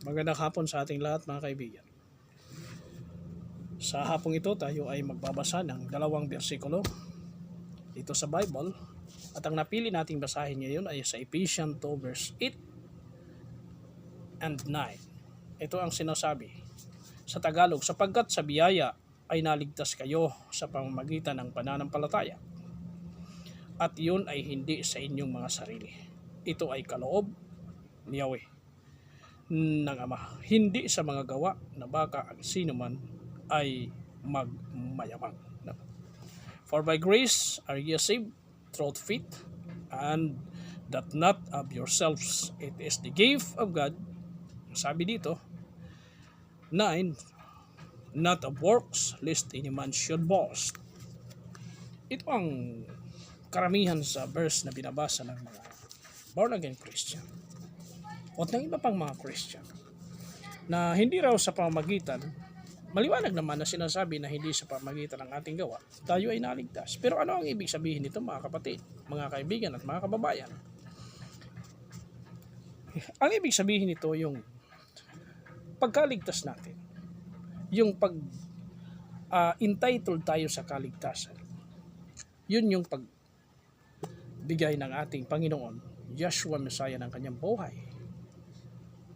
Magandang hapon sa ating lahat mga kaibigan. Sa hapong ito tayo ay magbabasa ng dalawang bersikulo dito sa Bible. At ang napili nating basahin ngayon ay sa Ephesians 2 verse 8 and 9. Ito ang sinasabi sa Tagalog, sapagkat sa biyaya ay naligtas kayo sa pamamagitan ng pananampalataya. At yun ay hindi sa inyong mga sarili. Ito ay kaloob ni Yahweh ng Ama, hindi sa mga gawa na baka ang sino man ay magmayabang. For by grace are ye saved through faith, and that not of yourselves, it is the gift of God. Sabi dito 9, not of works, lest any man should boast. Ito ang karamihan sa verse na binabasa ng mga born again Christian o ng iba pang mga Christian, na hindi raw sa pamamagitan, maliwanag naman na sinasabi na hindi sa pamamagitan ng ating gawa tayo ay naligtas. Pero ano ang ibig sabihin nito mga kapatid, mga kaibigan at mga kababayan? Ang ibig sabihin nito yung pagkaligtas natin, yung entitled tayo sa kaligtasan. Yun yung pagbigay ng ating Panginoon Yeshua Messiah ng kanyang buhay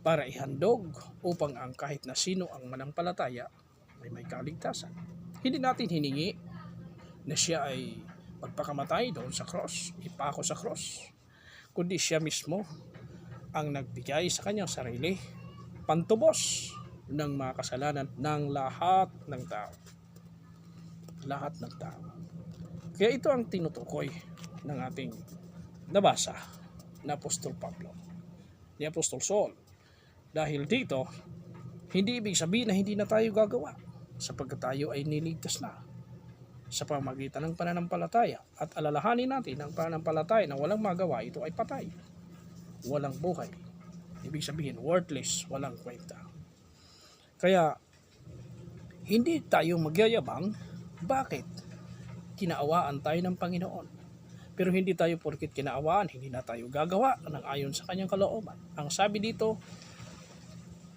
para ihandog upang ang kahit na sino ang manampalataya ay may kaligtasan. Hindi natin hiningi na siya ay magpakamatay doon sa cross, ipako sa cross, kundi siya mismo ang nagbigay sa kanyang sarili pantubos ng mga kasalanan ng lahat ng tao. Lahat ng tao. Kaya ito ang tinutukoy ng ating nabasa na Apostol Pablo, ni Apostol Saul. Dahil dito, hindi ibig sabihin na hindi na tayo gagawa, sapagkat tayo ay niligtas na sa pamamagitan ng pananampalataya. At alalahanin natin ang pananampalataya na walang magawa, ito ay patay, walang buhay. Ibig sabihin, worthless, walang kwenta. Kaya, hindi tayo magyayabang. Bakit? Kinaawaan tayo ng Panginoon. Pero hindi tayo porkit kinaawaan, hindi na tayo gagawa ng ayon sa kanyang kalooban. Ang sabi dito,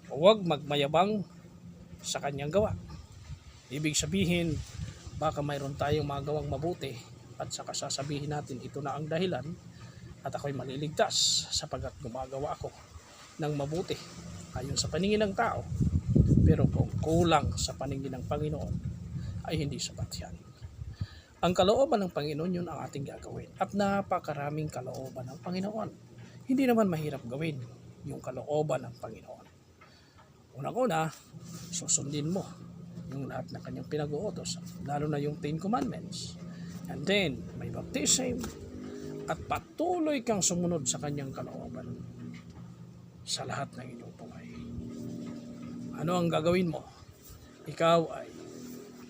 huwag magmayabang sa kanyang gawa. Ibig sabihin, baka mayroon tayong magawang mabuti at saka sasabihin natin ito na ang dahilan at ako'y maliligtas sapagkat gumagawa ako ng mabuti ayon sa paningin ng tao. Pero kung kulang sa paningin ng Panginoon, ay hindi sapat yan. Ang kalooban ng Panginoon, yun ang ating gagawin. At napakaraming kalooban ng Panginoon. Hindi naman mahirap gawin yung kalooban ng Panginoon. Unang-una, susundin mo yung lahat ng kanyang pinag-uutos, lalo na yung 10 Commandments. And then, may baptism at patuloy kang sumunod sa kanyang kalooban sa lahat ng inyong buhay. Ano ang gagawin mo? Ikaw ay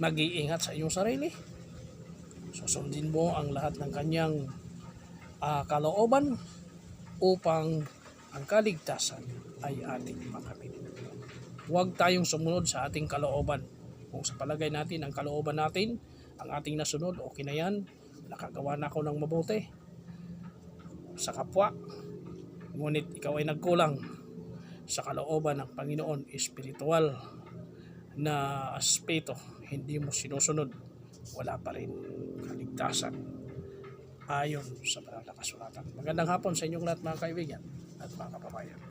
mag-iingat sa iyong sarili. Susundin mo ang lahat ng kanyang kalooban upang ang kaligtasan ay ating makamit. Huwag tayong sumunod sa ating kalooban. Kung sa palagay natin, ang kalooban natin, ang ating nasunod, okay na yan, nakagawa na ako ng mabuti sa kapwa. Ngunit ikaw ay nagkulang sa kalooban ng Panginoon, espiritual na aspeto, hindi mo sinusunod, wala pa rin kaligtasan ayon sa banal na kasulatan. Magandang hapon sa inyong lahat mga kaibigan at mga kababayan.